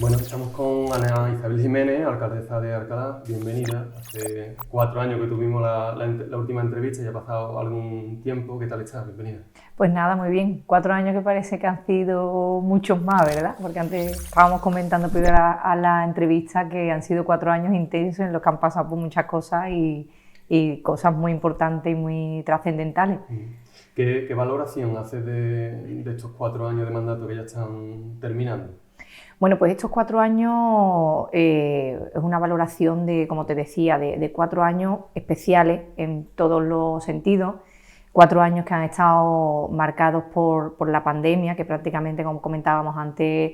Bueno, estamos con Ana Isabel Jiménez, alcaldesa de Alcalá. Bienvenida. Hace 4 años que tuvimos la última entrevista y ha pasado algún tiempo. ¿Qué tal estás? Bienvenida. Pues nada, muy bien. 4 años que parece que han sido muchos más, ¿verdad? Porque antes estábamos comentando primero a la entrevista que han sido 4 años intensos en los que han pasado por muchas cosas y cosas muy importantes y muy trascendentales. ¿Qué valoración haces de estos 4 años de mandato que ya están terminando? Bueno, pues estos 4 años es una valoración de, como te decía, de 4 años especiales en todos los sentidos. 4 años que han estado marcados por la pandemia, que prácticamente, como comentábamos antes,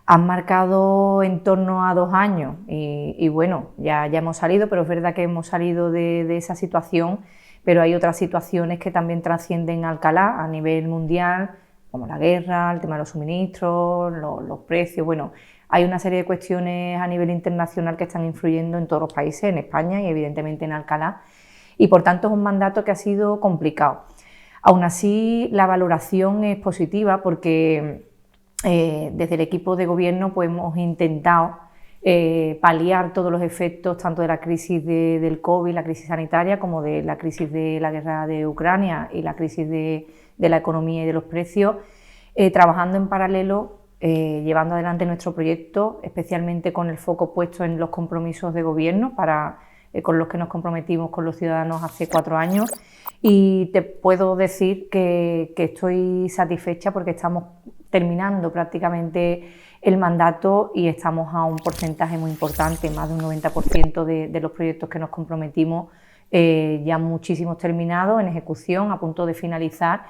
han marcado en torno a 2 años y bueno, ya hemos salido, pero es verdad que hemos salido de esa situación, pero hay otras situaciones que también trascienden Alcalá a nivel mundial, como la guerra, el tema de los suministros, los precios. Bueno, hay una serie de cuestiones a nivel internacional que están influyendo en todos los países, en España y evidentemente en Alcalá, y por tanto es un mandato que ha sido complicado. Aún así, la valoración es positiva porque desde el equipo de gobierno pues, hemos intentado paliar todos los efectos tanto de la crisis del COVID, la crisis sanitaria, como de la crisis de la guerra de Ucrania y la crisis de la economía y de los precios, trabajando en paralelo, llevando adelante nuestro proyecto, especialmente con el foco puesto en los compromisos de gobierno con los que nos comprometimos con los ciudadanos hace 4 años, y te puedo decir que estoy satisfecha porque estamos terminando prácticamente el mandato y estamos a un porcentaje muy importante, más de un 90% de los proyectos que nos comprometimos, ya muchísimos terminados, en ejecución, a punto de finalizar,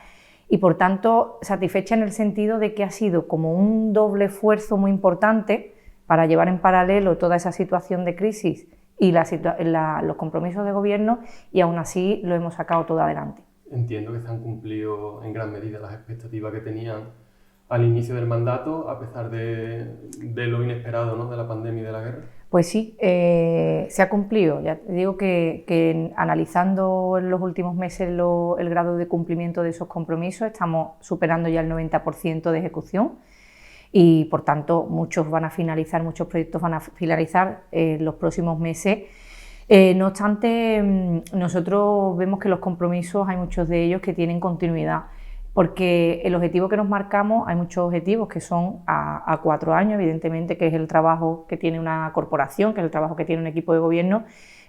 y por tanto satisfecha en el sentido de que ha sido como un doble esfuerzo muy importante para llevar en paralelo toda esa situación de crisis y los compromisos de gobierno, y aún así lo hemos sacado todo adelante. Entiendo que se han cumplido en gran medida las expectativas que tenían al inicio del mandato, a pesar de lo inesperado, ¿no?, de la pandemia y de la guerra. Pues sí, se ha cumplido. Ya te digo que analizando en los últimos meses el grado de cumplimiento de esos compromisos, estamos superando ya el 90% de ejecución y por tanto muchos proyectos van a finalizar en los próximos meses. No obstante, nosotros vemos que los compromisos, hay muchos de ellos que tienen continuidad, porque el objetivo que nos marcamos, hay muchos objetivos que son a 4 años, evidentemente, que es el trabajo que tiene una corporación, que es el trabajo que tiene un equipo de gobierno,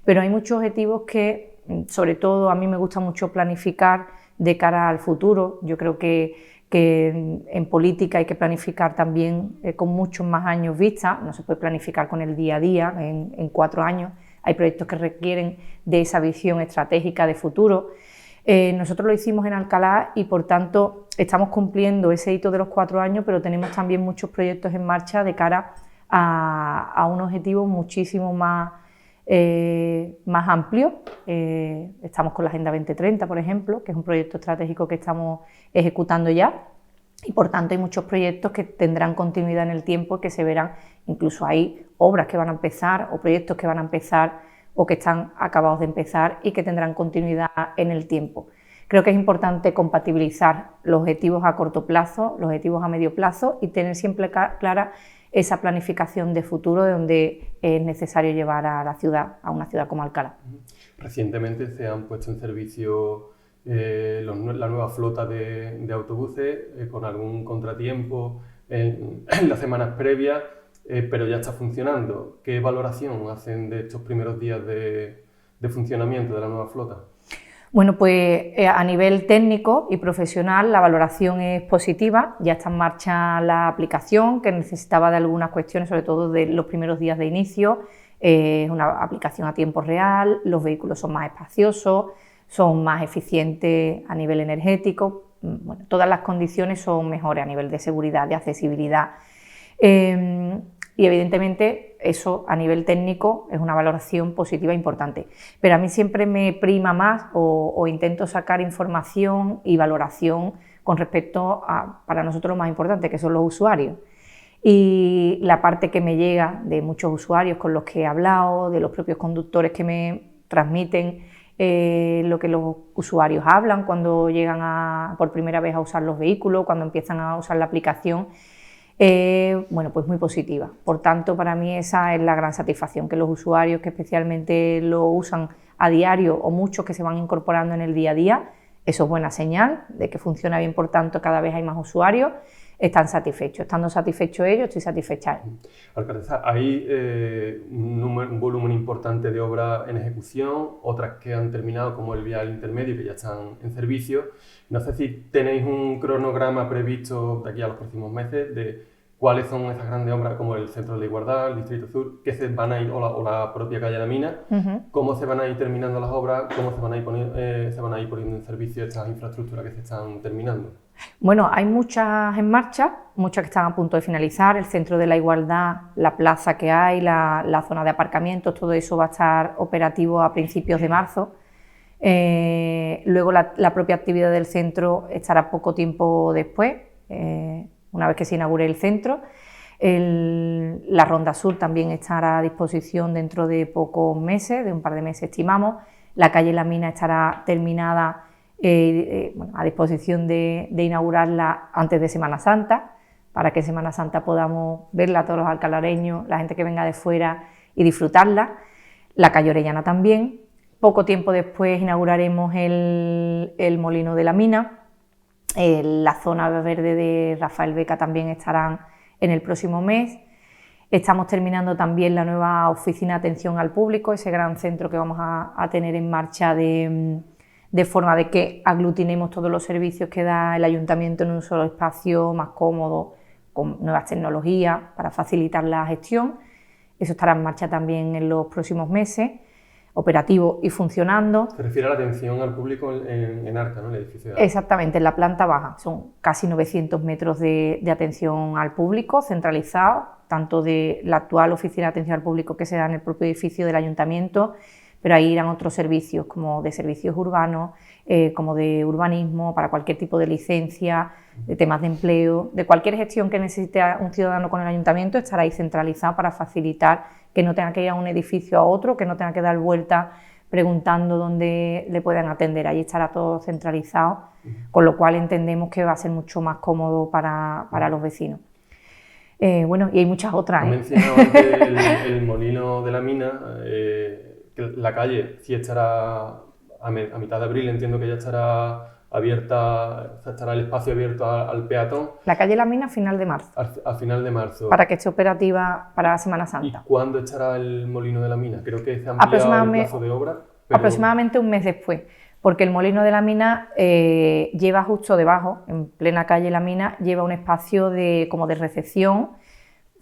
pero hay muchos objetivos que, sobre todo, a mí me gusta mucho planificar de cara al futuro. Yo creo que en política hay que planificar también con muchos más años vista, no se puede planificar con el día a día, en 4 años, hay proyectos que requieren de esa visión estratégica de futuro. Nosotros lo hicimos en Alcalá y por tanto estamos cumpliendo ese hito de los 4 años, pero tenemos también muchos proyectos en marcha de cara a un objetivo muchísimo más amplio. Estamos con la Agenda 2030, por ejemplo, que es un proyecto estratégico que estamos ejecutando ya, y por tanto hay muchos proyectos que tendrán continuidad en el tiempo, que se verán, incluso hay obras que van a empezar o proyectos que van a empezar o que están acabados de empezar y que tendrán continuidad en el tiempo. Creo que es importante compatibilizar los objetivos a corto plazo, los objetivos a medio plazo y tener siempre clara esa planificación de futuro de donde es necesario llevar a la ciudad, a una ciudad como Alcalá. Recientemente se han puesto en servicio la nueva flota de autobuses con algún contratiempo en las semanas previas, pero ya está funcionando. ¿Qué valoración hacen de estos primeros días de funcionamiento de la nueva flota? Bueno, pues a nivel técnico y profesional la valoración es positiva, ya está en marcha la aplicación, que necesitaba de algunas cuestiones, sobre todo de los primeros días de inicio. Es una aplicación a tiempo real, los vehículos son más espaciosos, son más eficientes a nivel energético, bueno, todas las condiciones son mejores a nivel de seguridad, de accesibilidad. Y evidentemente eso a nivel técnico es una valoración positiva importante, pero a mí siempre me prima más o intento sacar información y valoración con respecto a, para nosotros, lo más importante, que son los usuarios. Y la parte que me llega de muchos usuarios con los que he hablado, de los propios conductores que me transmiten lo que los usuarios hablan cuando llegan por primera vez a usar los vehículos, cuando empiezan a usar la aplicación, bueno, pues muy positiva. Por tanto, para mí esa es la gran satisfacción, que los usuarios que especialmente lo usan a diario o muchos que se van incorporando en el día a día, eso es buena señal de que funciona bien, por tanto cada vez hay más usuarios, están satisfechos. Estando satisfechos ellos, estoy satisfecha. Alcaldesa, hay un volumen importante de obras en ejecución, otras que han terminado como el vial intermedio que ya están en servicio. No sé si tenéis un cronograma previsto de aquí a los próximos meses de cuáles son esas grandes obras como el Centro de la Igualdad, el Distrito Sur, que se van a ir, o la propia calle La Mina, cómo se van a ir terminando las obras, cómo se van a ir poniendo en servicio estas infraestructuras que se están terminando. Bueno, hay muchas en marcha, muchas que están a punto de finalizar, el Centro de la Igualdad, la plaza que hay, la zona de aparcamientos, todo eso va a estar operativo a principios de marzo. Luego la propia actividad del centro estará poco tiempo después, una vez que se inaugure el centro. La Ronda Sur también estará a disposición dentro de pocos meses, de un par de meses estimamos. La calle La Mina estará terminada, bueno, a disposición de inaugurarla antes de Semana Santa, para que en Semana Santa podamos verla todos los alcalareños, la gente que venga de fuera y disfrutarla. La calle Orellana también. Poco tiempo después inauguraremos el Molino de la Mina. La zona verde de Rafael Beca también estarán en el próximo mes. Estamos terminando también la nueva oficina de atención al público, ese gran centro que vamos a tener en marcha de forma de que aglutinemos todos los servicios que da el ayuntamiento en un solo espacio más cómodo, con nuevas tecnologías para facilitar la gestión. Eso estará en marcha también en los próximos meses, operativo y funcionando. Se refiere a la atención al público en Arca, ¿no? El edificio de Arca. Exactamente, en la planta baja. Son casi 900 metros de atención al público centralizado, tanto de la actual oficina de atención al público que se da en el propio edificio del ayuntamiento, pero ahí irán otros servicios como de servicios urbanos, como de urbanismo, para cualquier tipo de licencia, de temas de empleo, de cualquier gestión que necesite un ciudadano con el ayuntamiento, estará ahí centralizado para facilitar que no tenga que ir a un edificio a otro, que no tenga que dar vuelta preguntando dónde le puedan atender. Ahí estará todo centralizado, con lo cual entendemos que va a ser mucho más cómodo para los vecinos. Bueno, y hay muchas otras. Has mencionado antes el Molino de la Mina, que la calle sí estará a mitad de abril, entiendo que ya estará abierta, estará el espacio abierto al peatón. La calle La Mina a final de marzo. A final de marzo. Para que esté operativa para Semana Santa. ¿Y cuándo estará el Molino de la Mina? Creo que se ha ampliado el plazo de obra. Pero... Aproximadamente un mes después, porque el Molino de la Mina lleva justo debajo, en plena calle La Mina, lleva un espacio como de recepción,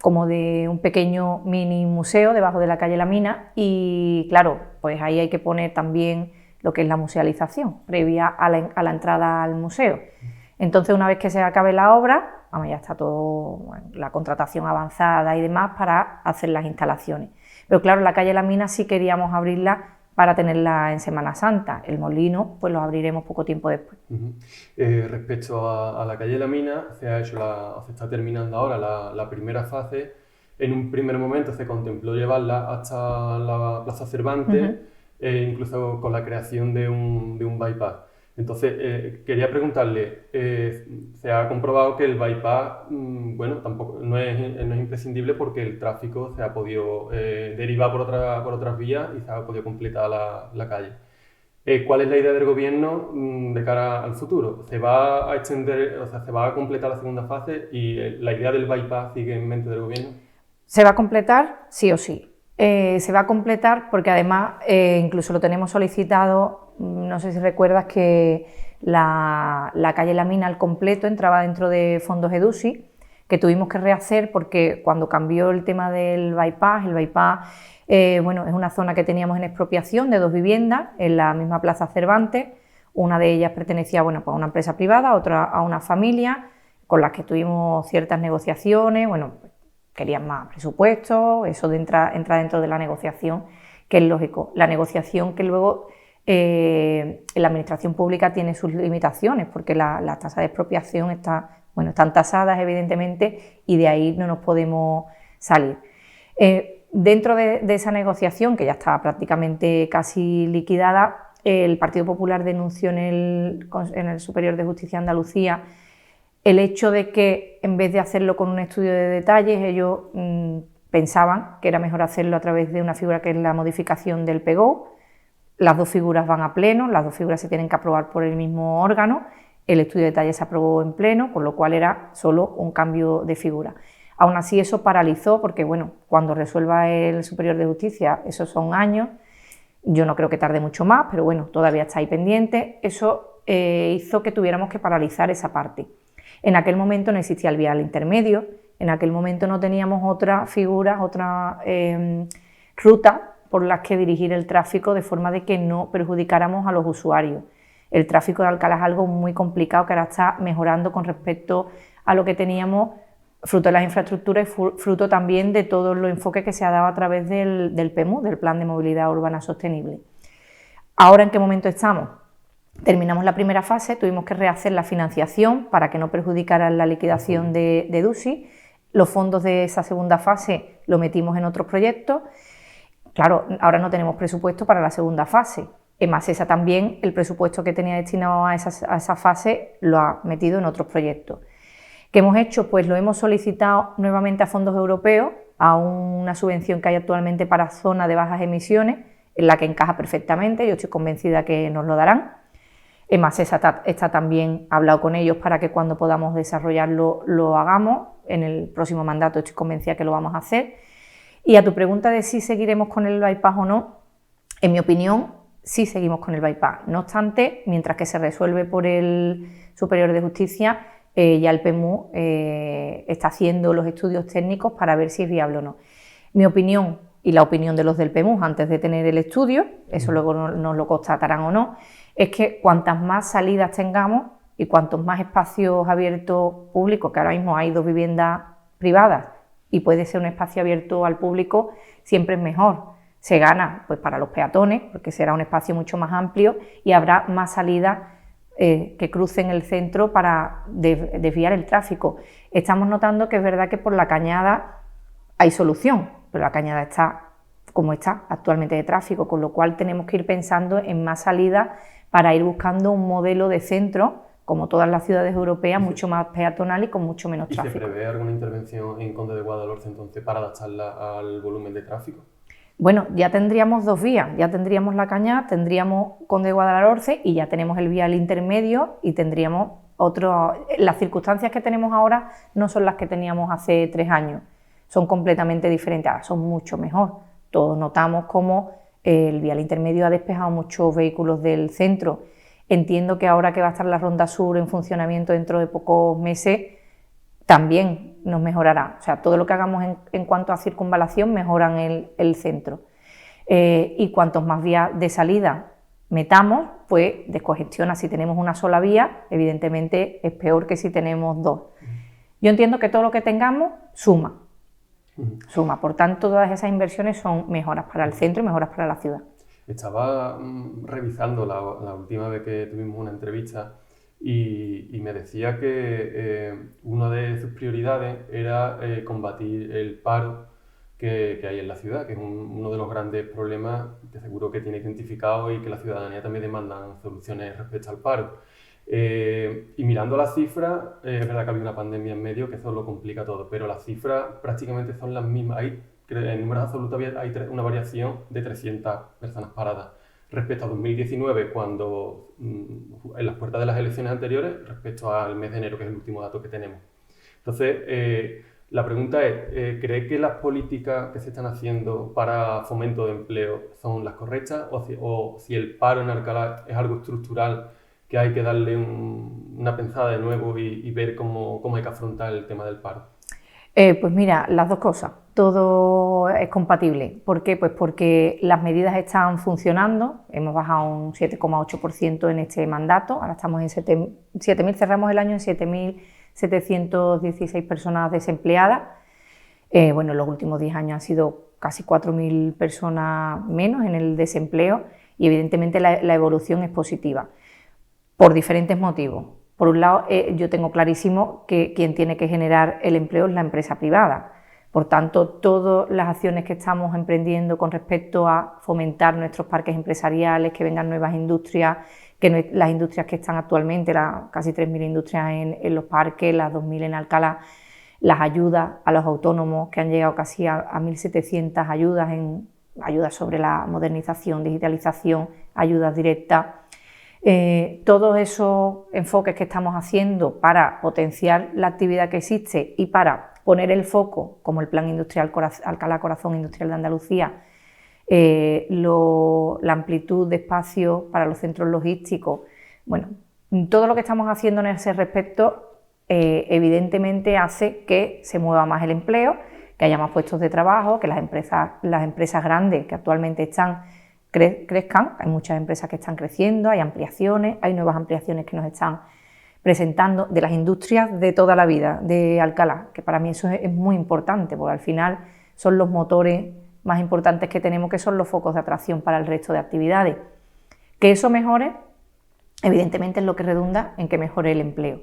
como de un pequeño mini museo debajo de la calle La Mina, y claro, pues ahí hay que poner también lo que es la musealización, previa a la entrada al museo. Entonces, una vez que se acabe la obra, ya está todo, bueno, la contratación avanzada y demás para hacer las instalaciones. Pero claro, la calle La Mina sí queríamos abrirla para tenerla en Semana Santa. El Molino, pues lo abriremos poco tiempo después. Respecto a la calle La Mina, se está terminando ahora la primera fase. En un primer momento se contempló llevarla hasta la Plaza Cervantes, incluso con la creación de un bypass. Entonces, quería preguntarle, se ha comprobado que el bypass, bueno, tampoco no es imprescindible porque el tráfico se ha podido derivar por otras vías y se ha podido completar la calle. ¿Cuál es la idea del gobierno de cara al futuro? ¿Se va a extender, o sea, se va a completar la segunda fase y la idea del bypass sigue en mente del gobierno? Se va a completar sí o sí. Se va a completar porque además incluso lo tenemos solicitado, no sé si recuerdas que la calle La Mina al completo entraba dentro de fondos EDUSI, que tuvimos que rehacer porque cuando cambió el tema del bypass, bueno, es una zona que teníamos en expropiación de 2 viviendas en la misma Plaza Cervantes. Una de ellas pertenecía, bueno, pues a una empresa privada, otra a una familia, con las que tuvimos ciertas negociaciones, bueno, querían más presupuesto, eso entra dentro de la negociación, que es lógico. La negociación que luego la administración pública tiene sus limitaciones, porque la tasa de expropiación están tasadas evidentemente y de ahí no nos podemos salir. Dentro de esa negociación, que ya estaba prácticamente casi liquidada, el Partido Popular denunció en el Superior de Justicia de Andalucía el hecho de que en vez de hacerlo con un estudio de detalles, ellos pensaban que era mejor hacerlo a través de una figura que es la modificación del PGO. Las dos figuras van a pleno, las dos figuras se tienen que aprobar por el mismo órgano, el estudio de detalles se aprobó en pleno, con lo cual era solo un cambio de figura. Aún así eso paralizó porque, bueno, cuando resuelva el Superior de Justicia, esos son años, yo no creo que tarde mucho más, pero bueno, todavía está ahí pendiente, eso hizo que tuviéramos que paralizar esa parte. En aquel momento no existía el vial intermedio, en aquel momento no teníamos otras figuras, otra ruta por las que dirigir el tráfico de forma de que no perjudicáramos a los usuarios. El tráfico de Alcalá es algo muy complicado que ahora está mejorando con respecto a lo que teníamos, fruto de las infraestructuras y fruto también de todo el enfoque que se ha dado a través del PMU, del Plan de Movilidad Urbana Sostenible. ¿Ahora en qué momento estamos? Terminamos la primera fase, tuvimos que rehacer la financiación para que no perjudicara la liquidación de DUSI. Los fondos de esa segunda fase lo metimos en otros proyectos. Claro, ahora no tenemos presupuesto para la segunda fase. Emasesa también, el presupuesto que tenía destinado a esa fase lo ha metido en otros proyectos. ¿Qué hemos hecho? Pues lo hemos solicitado nuevamente a fondos europeos, a una subvención que hay actualmente para zona de bajas emisiones, en la que encaja perfectamente, yo estoy convencida que nos lo darán. Emasesa está también hablado con ellos para que cuando podamos desarrollarlo lo hagamos. En el próximo mandato estoy convencida que lo vamos a hacer. Y a tu pregunta de si seguiremos con el bypass o no, en mi opinión, sí seguimos con el bypass. No obstante, mientras que se resuelve por el Superior de Justicia, ya el PMU está haciendo los estudios técnicos para ver si es viable o no. Mi opinión y la opinión de los del PMU antes de tener el estudio, eso luego nos lo constatarán o no, es que cuantas más salidas tengamos y cuantos más espacios abiertos públicos, que ahora mismo hay 2 viviendas privadas y puede ser un espacio abierto al público, siempre es mejor. Se gana pues para los peatones, porque será un espacio mucho más amplio y habrá más salidas que crucen el centro para desviar el tráfico. Estamos notando que es verdad que por la Cañada hay solución, pero la Cañada está como está actualmente de tráfico, con lo cual tenemos que ir pensando en más salidas para ir buscando un modelo de centro, como todas las ciudades europeas, mucho más peatonal y con mucho menos tráfico. ¿Y se prevé alguna intervención en Conde de Guadalhorce entonces para adaptarla al volumen de tráfico? Bueno, ya tendríamos 2 vías, ya tendríamos la Cañada, tendríamos Conde de Guadalhorce y ya tenemos el vial intermedio y tendríamos otro. Las circunstancias que tenemos ahora no son las que teníamos hace 3 años, son completamente diferentes, ahora son mucho mejor. Todos notamos cómo el vial intermedio ha despejado muchos vehículos del centro. Entiendo que ahora que va a estar la Ronda Sur en funcionamiento dentro de pocos meses, también nos mejorará. O sea, todo lo que hagamos en cuanto a circunvalación mejoran el centro. Y cuantos más vías de salida metamos, pues descongestiona. Si tenemos una sola vía, evidentemente es peor que si tenemos 2. Yo entiendo que todo lo que tengamos suma. Por tanto, todas esas inversiones son mejoras para el centro y mejoras para la ciudad. Estaba revisando la última vez que tuvimos una entrevista y me decía que una de sus prioridades era combatir el paro que hay en la ciudad, que es uno de los grandes problemas que seguro que tiene identificado y que la ciudadanía también demanda soluciones respecto al paro. Y mirando las cifras, es verdad que había una pandemia en medio que eso lo complica todo, pero las cifras prácticamente son las mismas. En números absolutos hay una variación de 300 personas paradas respecto a 2019, cuando en las puertas de las elecciones anteriores, respecto al mes de enero, que es el último dato que tenemos. Entonces, la pregunta es, ¿cree que las políticas que se están haciendo para fomento de empleo son las correctas o si el paro en Alcalá es algo estructural que hay que darle una pensada de nuevo y ver cómo hay que afrontar el tema del paro? Pues mira, las dos cosas, todo es compatible. ¿Por qué? Pues porque las medidas están funcionando, hemos bajado un 7,8% en este mandato, ahora estamos en 7.000, cerramos el año en 7.716 personas desempleadas. Bueno, en los últimos 10 años han sido casi 4.000 personas menos en el desempleo y evidentemente la evolución es positiva, por diferentes motivos. Por un lado, yo tengo clarísimo que quien tiene que generar el empleo es la empresa privada, Por tanto, todas las acciones que estamos emprendiendo con respecto a fomentar nuestros parques empresariales, que vengan nuevas industrias, que las industrias que están actualmente, casi 3.000 industrias en los parques, las 2.000 en Alcalá, las ayudas a los autónomos, que han llegado casi a 1.700 ayudas sobre la modernización, digitalización, ayudas directas. Todos esos enfoques que estamos haciendo para potenciar la actividad que existe y para poner el foco, como el Plan Industrial Alcalá Corazón Industrial de Andalucía, la amplitud de espacio para los centros logísticos. Bueno, todo lo que estamos haciendo en ese respecto evidentemente hace que se mueva más el empleo, que haya más puestos de trabajo, que las empresas grandes que actualmente están crezcan. Hay muchas empresas que están creciendo, hay ampliaciones, hay nuevas ampliaciones que nos están presentando de las industrias de toda la vida de Alcalá, que para mí eso es muy importante, porque al final son los motores más importantes que tenemos, que son los focos de atracción para el resto de actividades. Que eso mejore, evidentemente es lo que redunda en que mejore el empleo.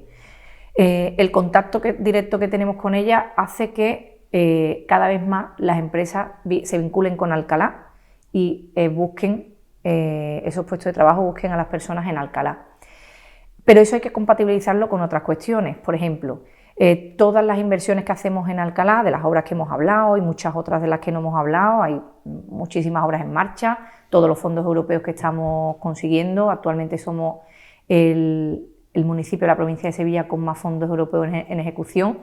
El contacto directo que tenemos con ellas hace que cada vez más las empresas se vinculen con Alcalá y busquen esos puestos de trabajo, busquen a las personas en Alcalá. Pero eso hay que compatibilizarlo con otras cuestiones. Por ejemplo, todas las inversiones que hacemos en Alcalá, de las obras que hemos hablado y muchas otras de las que no hemos hablado, hay muchísimas obras en marcha, todos los fondos europeos que estamos consiguiendo. Actualmente somos el municipio de la provincia de Sevilla con más fondos europeos en ejecución.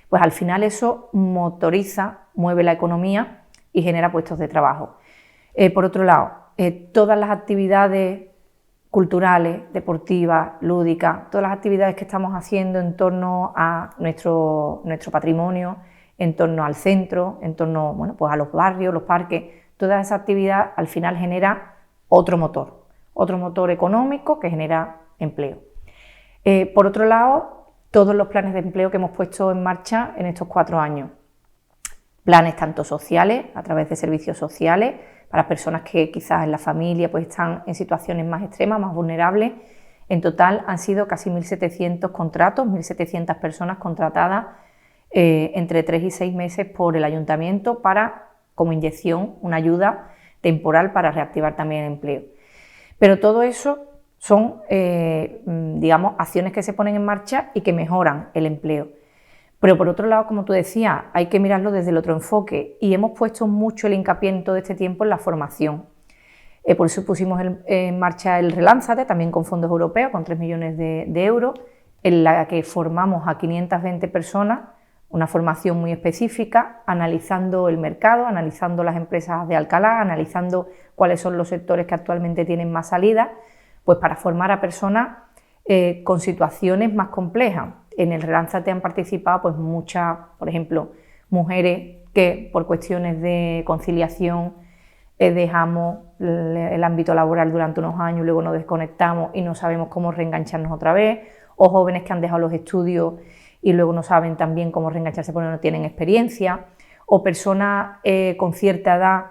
Pues al final eso motoriza, mueve la economía y genera puestos de trabajo. Por otro lado, todas las actividades culturales, deportivas, lúdicas, todas las actividades que estamos haciendo en torno a nuestro patrimonio, en torno al centro, en torno, bueno, pues a los barrios, los parques, toda esa actividad al final genera otro motor económico que genera empleo. Por otro lado, todos los planes de empleo que hemos puesto en marcha en estos 4 años, planes tanto sociales, a través de servicios sociales, para personas que quizás en la familia pues están en situaciones más extremas, más vulnerables. En total han sido casi 1.700 contratos, 1.700 personas contratadas entre 3 y 6 meses por el ayuntamiento para, como inyección, una ayuda temporal para reactivar también el empleo. Pero todo eso son, digamos, acciones que se ponen en marcha y que mejoran el empleo. Pero por otro lado, como tú decías, hay que mirarlo desde el otro enfoque y hemos puesto mucho el hincapié en todo este tiempo en la formación. Por eso pusimos en marcha el Relánzate, también con fondos europeos, con 3 millones de euros, en la que formamos a 520 personas, una formación muy específica, analizando el mercado, analizando las empresas de Alcalá, analizando cuáles son los sectores que actualmente tienen más salida, pues para formar a personas con situaciones más complejas. En el Relánzate han participado pues muchas, por ejemplo, mujeres que por cuestiones de conciliación dejamos el ámbito laboral durante unos años, luego nos desconectamos y no sabemos cómo reengancharnos otra vez, o jóvenes que han dejado los estudios y luego no saben también cómo reengancharse porque no tienen experiencia, o personas con cierta edad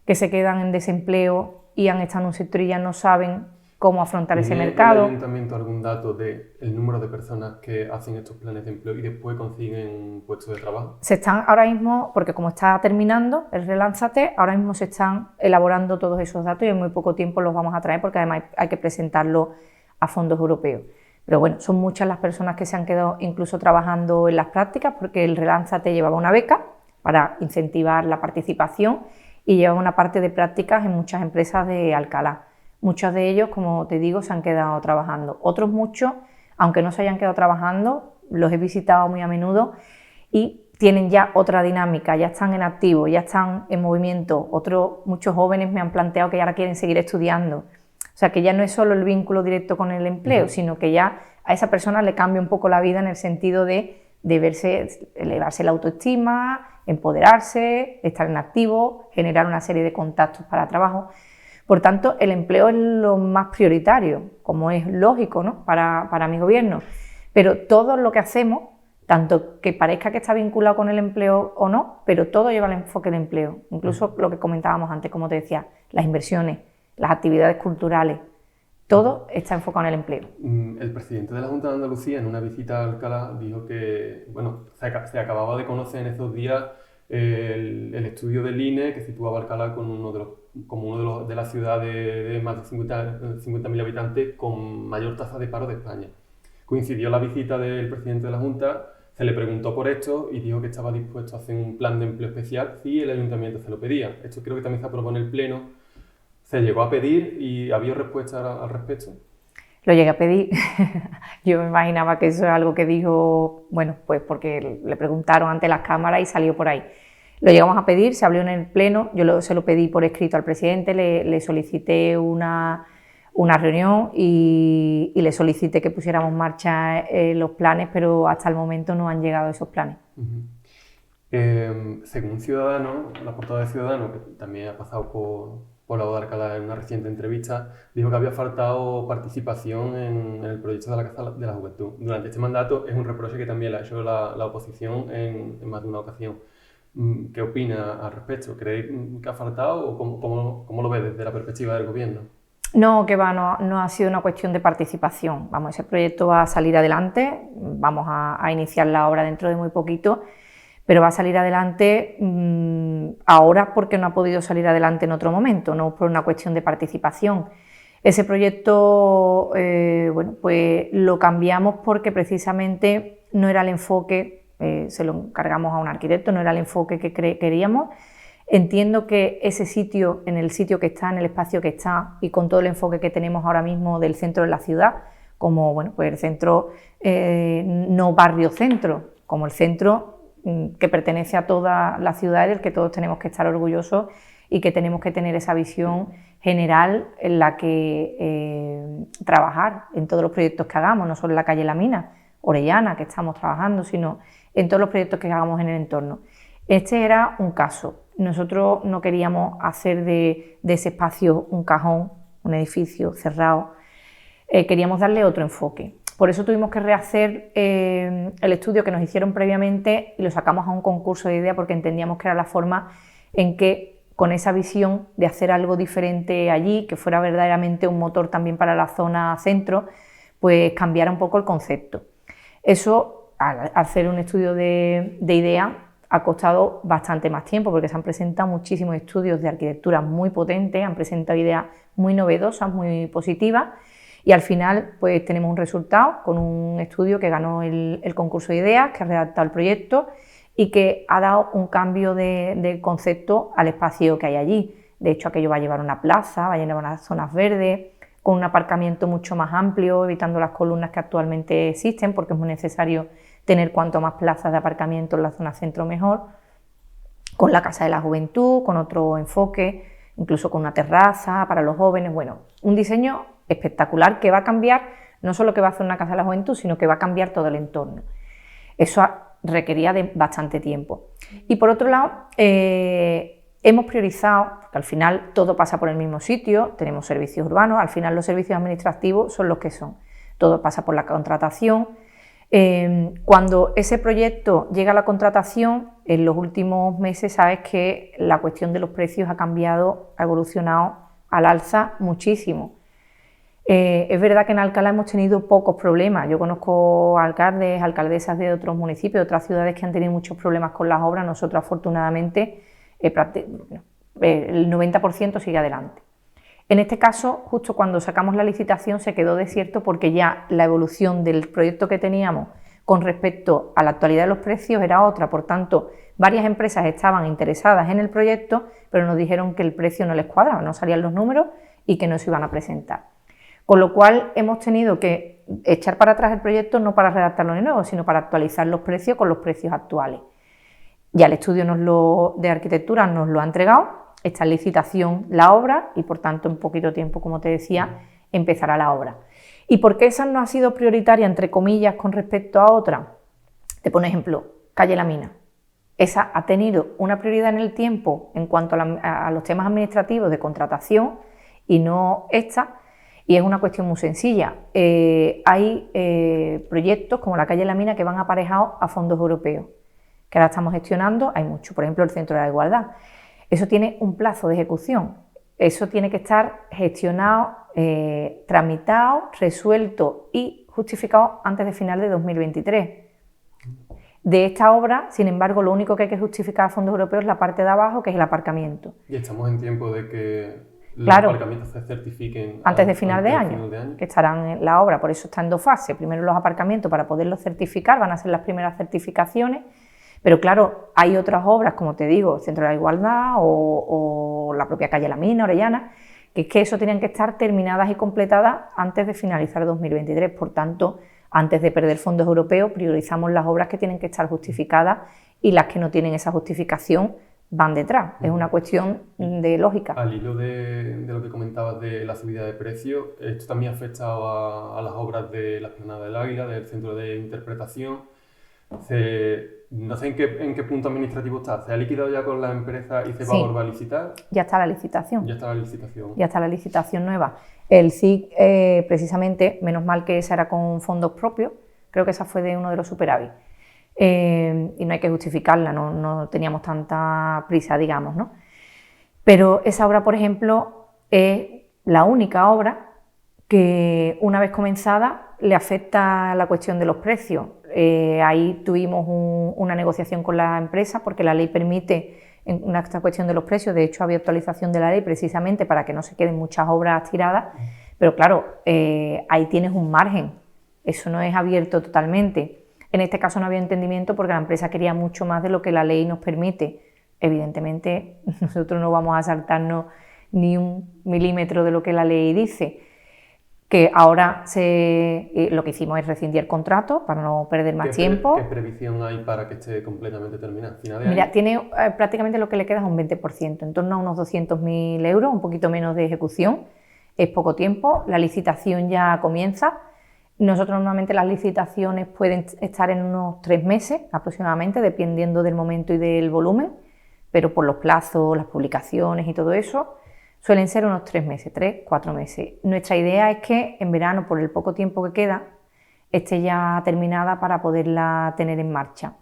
que se quedan en desempleo y han estado en un sector y ya no saben cómo afrontar ese mercado. ¿Tiene el ayuntamiento algún dato del número de personas que hacen estos planes de empleo y después consiguen puestos de trabajo? Se están ahora mismo, porque como está terminando el Relánzate, ahora mismo se están elaborando todos esos datos y en muy poco tiempo los vamos a traer porque además hay que presentarlo a fondos europeos. Pero bueno, son muchas las personas que se han quedado incluso trabajando en las prácticas porque el Relánzate llevaba una beca para incentivar la participación y llevaba una parte de prácticas en muchas empresas de Alcalá. Muchos de ellos, como te digo, se han quedado trabajando. Otros muchos, aunque no se hayan quedado trabajando, los he visitado muy a menudo y tienen ya otra dinámica, ya están en activo, ya están en movimiento. Muchos jóvenes me han planteado que ahora quieren seguir estudiando. O sea, que ya no es solo el vínculo directo con el empleo, sino que ya a esa persona le cambia un poco la vida en el sentido de elevarse la autoestima, empoderarse, estar en activo, generar una serie de contactos para trabajo. Por tanto, el empleo es lo más prioritario, como es lógico, ¿no?, para mi gobierno. Pero todo lo que hacemos, tanto que parezca que está vinculado con el empleo o no, pero todo lleva el enfoque del empleo. Incluso lo que comentábamos antes, como te decía, las inversiones, las actividades culturales, todo está enfocado en el empleo. El presidente de la Junta de Andalucía, en una visita a Alcalá, dijo que, bueno, se acababa de conocer en esos días el estudio del INE que situaba Alcalá como uno de las ciudades de más de 50.000 habitantes con mayor tasa de paro de España. Coincidió la visita del presidente de la Junta, se le preguntó por esto y dijo que estaba dispuesto a hacer un plan de empleo especial si el ayuntamiento se lo pedía. Esto creo que también se aprobó en el Pleno. ¿Se llegó a pedir y había respuesta al respecto? Lo llegué a pedir. Yo me imaginaba que eso es algo que dijo, bueno, pues porque le preguntaron ante las cámaras y salió por ahí. Lo llegamos a pedir, se habló en el Pleno, se lo pedí por escrito al presidente, le solicité una reunión y le solicité que pusiéramos en marcha los planes, pero hasta el momento no han llegado esos planes. Según Ciudadanos, la portada de Ciudadanos, que también ha pasado por la voz de Alcalá en una reciente entrevista, dijo que había faltado participación en el proyecto de la Casa de la Juventud. Durante este mandato es un reproche que también le ha hecho la oposición en más de una ocasión. ¿Qué opina al respecto? ¿Creéis que ha faltado o cómo lo ves desde la perspectiva del gobierno? No, que va, no ha sido una cuestión de participación. Vamos, ese proyecto va a salir adelante, vamos a iniciar la obra dentro de muy poquito, pero va a salir adelante ahora porque no ha podido salir adelante en otro momento, no por una cuestión de participación. Ese proyecto, bueno, pues lo cambiamos porque precisamente no era el enfoque, se lo encargamos a un arquitecto, no era el enfoque que queríamos. Entiendo que ese sitio, en el sitio que está, en el espacio que está y con todo el enfoque que tenemos ahora mismo del centro de la ciudad, como bueno, pues el centro no barrio centro, como el centro que pertenece a toda la ciudad y del que todos tenemos que estar orgullosos y que tenemos que tener esa visión general en la que trabajar en todos los proyectos que hagamos, no solo en la calle La Mina, Orellana, que estamos trabajando, sino en todos los proyectos que hagamos en el entorno. Este era un caso. Nosotros no queríamos hacer de ese espacio un cajón, un edificio cerrado, queríamos darle otro enfoque. Por eso tuvimos que rehacer el estudio que nos hicieron previamente y lo sacamos a un concurso de ideas porque entendíamos que era la forma en que con esa visión de hacer algo diferente allí, que fuera verdaderamente un motor también para la zona centro, pues cambiara un poco el concepto. Eso, al hacer un estudio de ideas, ha costado bastante más tiempo porque se han presentado muchísimos estudios de arquitectura muy potentes, han presentado ideas muy novedosas, muy positivas y al final pues tenemos un resultado con un estudio que ganó el concurso de ideas, que ha redactado el proyecto y que ha dado un cambio de concepto al espacio que hay allí. De hecho, aquello va a llevar una plaza, va a llevar unas zonas verdes, con un aparcamiento mucho más amplio, evitando las columnas que actualmente existen porque es muy necesario tener cuanto más plazas de aparcamiento en la zona centro mejor, con la Casa de la Juventud, con otro enfoque, incluso con una terraza para los jóvenes. Bueno, un diseño espectacular que va a cambiar, no solo que va a hacer una Casa de la Juventud, sino que va a cambiar todo el entorno. Eso requería de bastante tiempo. Y por otro lado, hemos priorizado, porque al final todo pasa por el mismo sitio, tenemos servicios urbanos, al final los servicios administrativos son los que son. Todo pasa por la contratación. Cuando ese proyecto llega a la contratación, en los últimos meses sabes que la cuestión de los precios ha cambiado, ha evolucionado al alza muchísimo. Es verdad que en Alcalá hemos tenido pocos problemas. Yo conozco alcaldes, alcaldesas de otros municipios, de otras ciudades que han tenido muchos problemas con las obras. Nosotros afortunadamente el 90% sigue adelante. En este caso, justo cuando sacamos la licitación se quedó desierto porque ya la evolución del proyecto que teníamos con respecto a la actualidad de los precios era otra. Por tanto, varias empresas estaban interesadas en el proyecto, pero nos dijeron que el precio no les cuadraba, no salían los números y que no se iban a presentar. Con lo cual hemos tenido que echar para atrás el proyecto no para redactarlo de nuevo, sino para actualizar los precios con los precios actuales. Ya el estudio de arquitectura nos lo ha entregado, está en licitación la obra y por tanto en poquito tiempo, como te decía, empezará la obra. ¿Y por qué esa no ha sido prioritaria, entre comillas, con respecto a otra? Te pongo ejemplo, calle La Mina. Esa ha tenido una prioridad en el tiempo en cuanto a los temas administrativos de contratación y no esta. Y es una cuestión muy sencilla. Hay proyectos como la calle La Mina que van aparejados a fondos europeos, que ahora estamos gestionando, hay mucho, por ejemplo el Centro de la Igualdad. Eso tiene un plazo de ejecución, eso tiene que estar gestionado, tramitado, resuelto y justificado antes de final de 2023. De esta obra, sin embargo, lo único que hay que justificar a fondos europeos es la parte de abajo, que es el aparcamiento. Y estamos en tiempo de que los Claro, aparcamientos se certifiquen antes de final de año, que estarán en la obra, por eso está en dos fases. Primero los aparcamientos para poderlos certificar, van a ser las primeras certificaciones, pero claro, hay otras obras, como te digo, el Centro de la Igualdad o la propia calle La Mina, Orellana, que es que eso tenían que estar terminadas y completadas antes de finalizar 2023, por tanto, antes de perder fondos europeos, priorizamos las obras que tienen que estar justificadas y las que no tienen esa justificación van detrás. Es una cuestión de lógica. Al hilo de lo que comentabas de la subida de precios, esto también ha afectado a las obras de la Esplanada del Águila, del Centro de Interpretación. No sé en qué punto administrativo está. ¿Se ha liquidado ya con la empresa y se va a volver a licitar? Ya está la licitación. Ya está la licitación. Ya está la licitación nueva. El CIC, precisamente, menos mal que esa era con fondos propios, creo que esa fue de uno de los superávit. Y no hay que justificarla, no teníamos tanta prisa, digamos, ¿no? Pero esa obra, por ejemplo, es la única obra que una vez comenzada le afecta la cuestión de los precios. Ahí tuvimos una negociación con la empresa porque la ley permite esta cuestión de los precios. De hecho, había actualización de la ley precisamente para que no se queden muchas obras tiradas, pero claro, ahí tienes un margen, eso no es abierto totalmente. En este caso no había entendimiento porque la empresa quería mucho más de lo que la ley nos permite. Evidentemente, nosotros no vamos a saltarnos ni un milímetro de lo que la ley dice. Que ahora lo que hicimos es rescindir el contrato para no perder más tiempo. ¿Qué previsión hay para que esté completamente terminado? Mira, tiene prácticamente lo que le queda es un 20%, en torno a unos 200.000 euros, un poquito menos de ejecución. Es poco tiempo, la licitación ya comienza. Nosotros normalmente las licitaciones pueden estar en unos 3 meses aproximadamente, dependiendo del momento y del volumen, pero por los plazos, las publicaciones y todo eso, suelen ser unos 3 meses, 3, 4 meses. Nuestra idea es que en verano, por el poco tiempo que queda, esté ya terminada para poderla tener en marcha.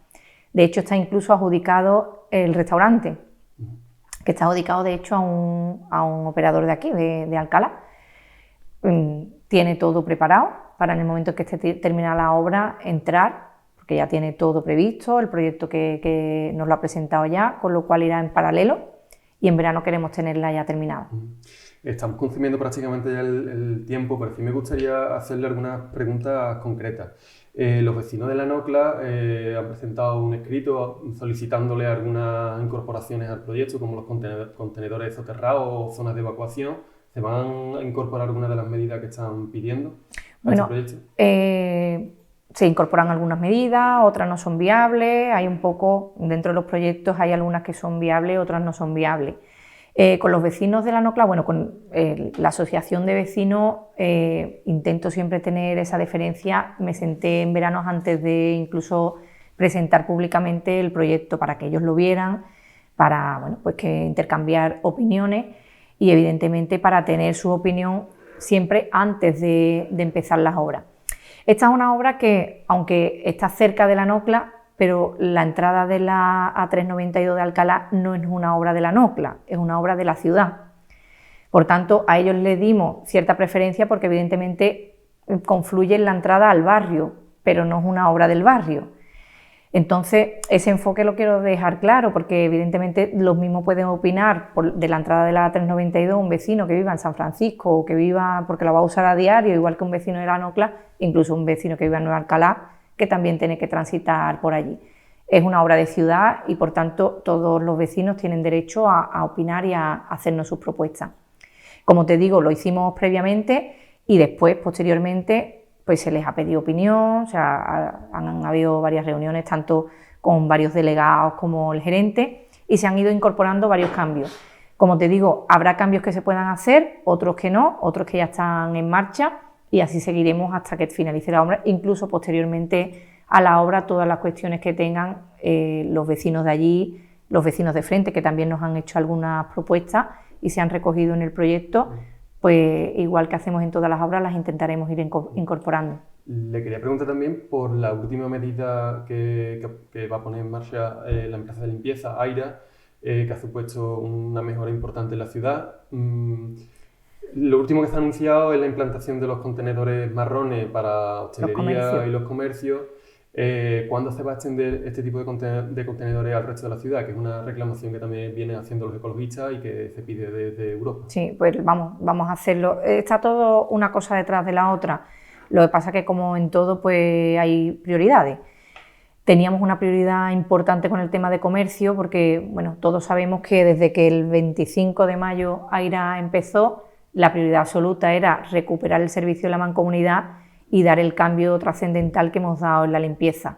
De hecho, está incluso adjudicado el restaurante, que está adjudicado de hecho a un operador de aquí, de Alcalá. Tiene todo preparado para en el momento en que esté terminada la obra entrar, porque ya tiene todo previsto, el proyecto que nos lo ha presentado ya, con lo cual irá en paralelo y en verano queremos tenerla ya terminada. Estamos consumiendo prácticamente ya el tiempo, pero sí me gustaría hacerle algunas preguntas concretas. Los vecinos de La Nocla han presentado un escrito solicitándole algunas incorporaciones al proyecto, como los contenedores soterrados o zonas de evacuación. ¿Se van a incorporar algunas de las medidas que están pidiendo a este proyecto? Se incorporan algunas medidas, otras no son viables. Hay un poco, dentro de los proyectos hay algunas que son viables, otras no son viables. Con los vecinos de La Nocla, bueno, con la asociación de vecinos intento siempre tener esa deferencia. Me senté en veranos antes de incluso presentar públicamente el proyecto para que ellos lo vieran, para bueno, pues que intercambiar opiniones y evidentemente para tener su opinión siempre antes de empezar las obras. Esta es una obra que, aunque está cerca de La Nocla, pero la entrada de la A392 de Alcalá no es una obra de La Nocla, es una obra de la ciudad. Por tanto, a ellos les dimos cierta preferencia porque evidentemente confluye en la entrada al barrio, pero no es una obra del barrio. Entonces, ese enfoque lo quiero dejar claro porque evidentemente los mismos pueden opinar de la entrada de la A392 un vecino que viva en San Francisco o que viva porque la va a usar a diario, igual que un vecino de La Nocla, incluso un vecino que viva en Nueva Alcalá, que también tiene que transitar por allí. Es una obra de ciudad y, por tanto, todos los vecinos tienen derecho a opinar y a hacernos sus propuestas. Como te digo, lo hicimos previamente y después, posteriormente, pues se les ha pedido opinión, o sea, han habido varias reuniones, tanto con varios delegados como el gerente, y se han ido incorporando varios cambios. Como te digo, habrá cambios que se puedan hacer, otros que no, otros que ya están en marcha, y así seguiremos hasta que finalice la obra, incluso posteriormente a la obra todas las cuestiones que tengan los vecinos de allí, los vecinos de frente, que también nos han hecho algunas propuestas y se han recogido en el proyecto, pues igual que hacemos en todas las obras, las intentaremos ir incorporando. Le quería preguntar también por la última medida que va a poner en marcha la empresa de limpieza, AIRA, que ha supuesto una mejora importante en la ciudad. Lo último que se ha anunciado es la implantación de los contenedores marrones para hostelería y los comercios. ¿Cuándo se va a extender este tipo de contenedores al resto de la ciudad? Que es una reclamación que también vienen haciendo los ecologistas y que se pide desde Europa. Sí, pues vamos a hacerlo. Está todo una cosa detrás de la otra. Lo que pasa es que, como en todo, pues hay prioridades. Teníamos una prioridad importante con el tema de comercio porque, bueno, todos sabemos que desde que el 25 de mayo AIRA empezó, la prioridad absoluta era recuperar el servicio de la mancomunidad y dar el cambio trascendental que hemos dado en la limpieza.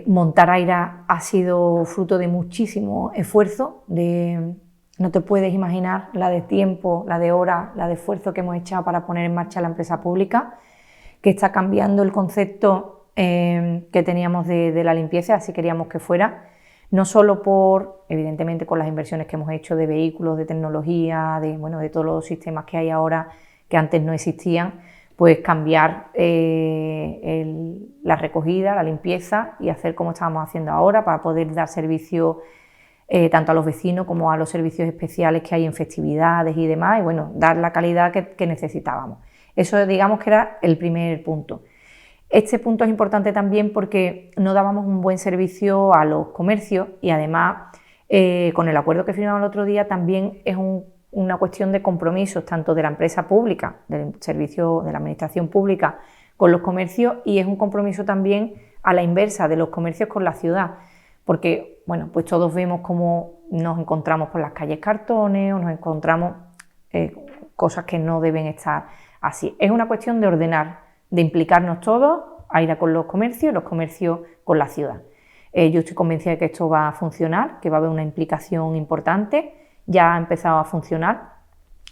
Montar AIRA ha sido fruto de muchísimo esfuerzo, no te puedes imaginar la de tiempo, la de horas, la de esfuerzo que hemos echado para poner en marcha la empresa pública, que está cambiando el concepto que teníamos de la limpieza, así queríamos que fuera, no solo evidentemente con las inversiones que hemos hecho de vehículos, de tecnología, de todos los sistemas que hay ahora que antes no existían, pues cambiar la recogida, la limpieza y hacer como estábamos haciendo ahora para poder dar servicio tanto a los vecinos como a los servicios especiales que hay en festividades y demás, y bueno, dar la calidad que necesitábamos. Eso, digamos, que era el primer punto. Este punto es importante también porque no dábamos un buen servicio a los comercios y además con el acuerdo que firmamos el otro día también es una cuestión de compromisos tanto de la empresa pública, del servicio de la administración pública con los comercios, y es un compromiso también a la inversa de los comercios con la ciudad, porque bueno, pues todos vemos cómo nos encontramos por las calles cartones o nos encontramos cosas que no deben estar así. Es una cuestión de ordenar, de implicarnos todos, AIRA con los comercios con la ciudad. Yo estoy convencida de que esto va a funcionar, que va a haber una implicación importante, ya ha empezado a funcionar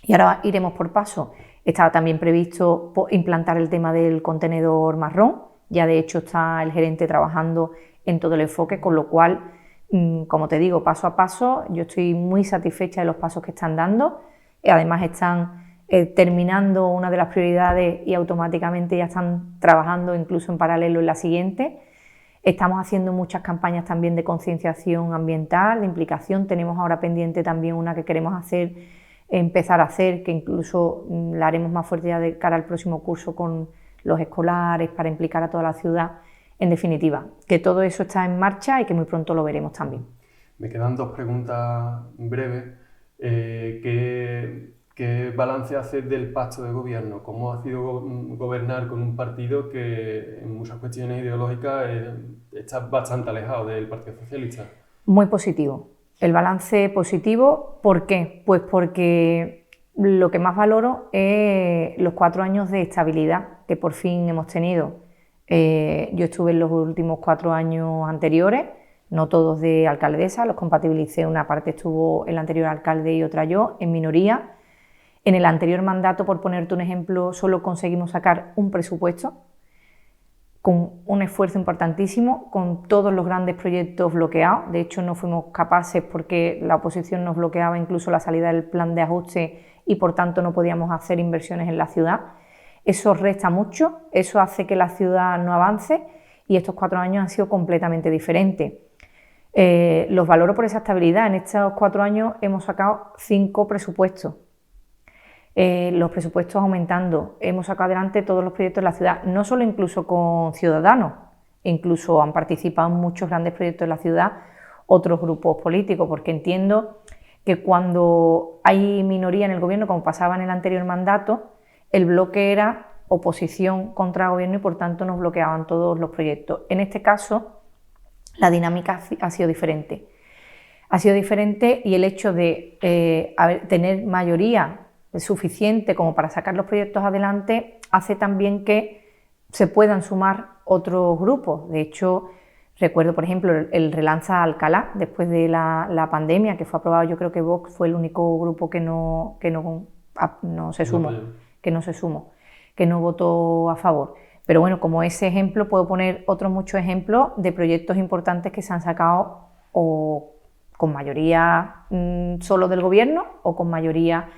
y ahora iremos por paso. Estaba también previsto implantar el tema del contenedor marrón, ya de hecho está el gerente trabajando en todo el enfoque, con lo cual, como te digo, paso a paso, yo estoy muy satisfecha de los pasos que están dando, además están terminando una de las prioridades y automáticamente ya están trabajando incluso en paralelo en la siguiente. Estamos haciendo muchas campañas también de concienciación ambiental, de implicación. Tenemos ahora pendiente también una que queremos empezar a hacer, que incluso la haremos más fuerte ya de cara al próximo curso con los escolares para implicar a toda la ciudad. En definitiva, que todo eso está en marcha y que muy pronto lo veremos también. Me quedan dos preguntas breves. ¿Qué balance haces del pacto de gobierno? ¿Cómo ha sido gobernar con un partido que en muchas cuestiones ideológicas está bastante alejado del Partido Socialista? Muy positivo. El balance positivo, ¿por qué? Pues porque lo que más valoro es los 4 años de estabilidad que por fin hemos tenido. Yo estuve en los últimos 4 años anteriores, no todos de alcaldesa, los compatibilicé, una parte estuvo el anterior alcalde y otra yo, en minoría. En el anterior mandato, por ponerte un ejemplo, solo conseguimos sacar un presupuesto con un esfuerzo importantísimo, con todos los grandes proyectos bloqueados. De hecho, no fuimos capaces porque la oposición nos bloqueaba incluso la salida del plan de ajuste y por tanto no podíamos hacer inversiones en la ciudad. Eso resta mucho, eso hace que la ciudad no avance y estos 4 años han sido completamente diferentes. Los valoro por esa estabilidad. En estos 4 años hemos sacado 5 presupuestos. Los presupuestos aumentando, hemos sacado adelante todos los proyectos de la ciudad, no solo incluso con Ciudadanos, incluso han participado en muchos grandes proyectos de la ciudad otros grupos políticos, porque entiendo que cuando hay minoría en el gobierno, como pasaba en el anterior mandato, el bloque era oposición contra gobierno y por tanto nos bloqueaban todos los proyectos. En este caso, la dinámica ha sido diferente. Ha sido diferente y el hecho de tener mayoría suficiente como para sacar los proyectos adelante hace también que se puedan sumar otros grupos. De hecho, recuerdo, por ejemplo, el Relanza Alcalá, después de la pandemia, que fue aprobado. Yo creo que Vox fue el único grupo que no se sumó, que no votó a favor. Pero bueno, como ese ejemplo, puedo poner otros muchos ejemplos de proyectos importantes que se han sacado o con mayoría solo del gobierno o con mayoría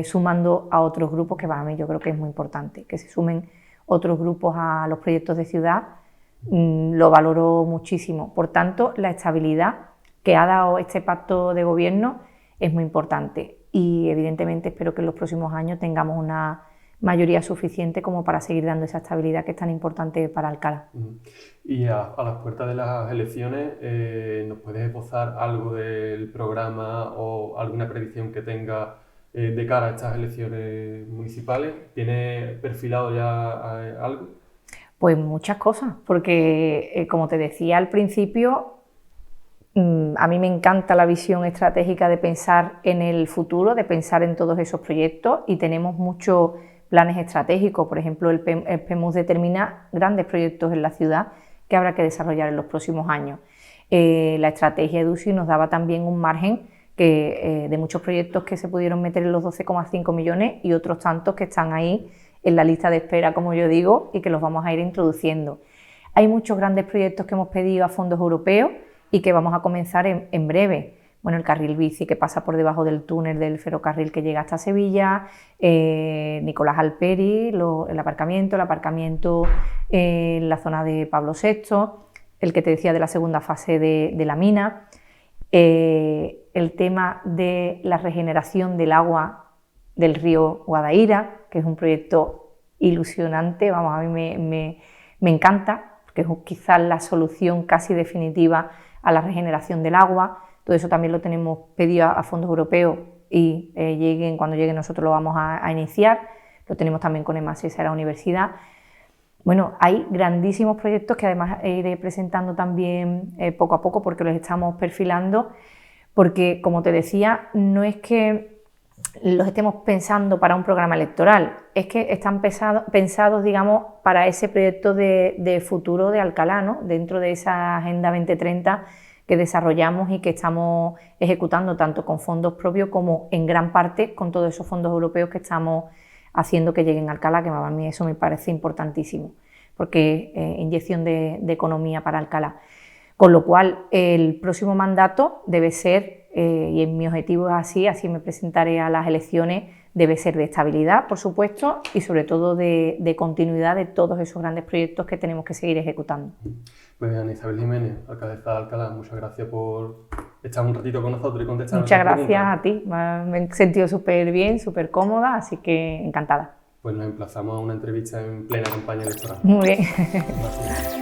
sumando a otros grupos, que para mí yo creo que es muy importante, que se sumen otros grupos a los proyectos de ciudad, lo valoro muchísimo. Por tanto, la estabilidad que ha dado este pacto de gobierno es muy importante y evidentemente espero que en los próximos años tengamos una mayoría suficiente como para seguir dando esa estabilidad que es tan importante para Alcalá. Y a las puertas de las elecciones, ¿nos puedes esbozar algo del programa o alguna predicción que tenga de cara a estas elecciones municipales? ¿Tiene perfilado ya algo? Pues muchas cosas, porque como te decía al principio, a mí me encanta la visión estratégica de pensar en el futuro, de pensar en todos esos proyectos, y tenemos muchos planes estratégicos. Por ejemplo, el PEMUS determina grandes proyectos en la ciudad que habrá que desarrollar en los próximos años. La estrategia EDUSI nos daba también un margen de muchos proyectos que se pudieron meter en los 12,5 millones y otros tantos que están ahí en la lista de espera, como yo digo, y que los vamos a ir introduciendo. Hay muchos grandes proyectos que hemos pedido a fondos europeos y que vamos a comenzar en breve. Bueno, el carril bici que pasa por debajo del túnel del ferrocarril que llega hasta Sevilla, Nicolás Alperi, el aparcamiento en la zona de Pablo VI, el que te decía de la segunda fase de la mina, el tema de la regeneración del agua del río Guadaíra, que es un proyecto ilusionante, vamos, a mí me encanta, porque es quizás la solución casi definitiva a la regeneración del agua. Todo eso también lo tenemos pedido a fondos europeos y cuando lleguen nosotros lo vamos a iniciar. Lo tenemos también con EMASES a la universidad. Bueno, hay grandísimos proyectos que además iré presentando también poco a poco porque los estamos perfilando, porque como te decía, no es que los estemos pensando para un programa electoral, es que están pensados, digamos, para ese proyecto de futuro de Alcalá, ¿no? Dentro de esa Agenda 2030 que desarrollamos y que estamos ejecutando tanto con fondos propios como en gran parte con todos esos fondos europeos que estamos haciendo que lleguen a Alcalá, que a mí eso me parece importantísimo, porque inyección de economía para Alcalá. Con lo cual, el próximo mandato debe ser, y en mi objetivo es así me presentaré a las elecciones, debe ser de estabilidad, por supuesto, y sobre todo de continuidad de todos esos grandes proyectos que tenemos que seguir ejecutando. Pues Ana Isabel Jiménez, alcaldesa de Alcalá, muchas gracias por estar un ratito con nosotros y contestar muchas nuestras preguntas. Muchas gracias a ti, me he sentido súper bien, súper cómoda, así que encantada. Pues nos emplazamos a una entrevista en plena campaña electoral. Muy bien. Gracias.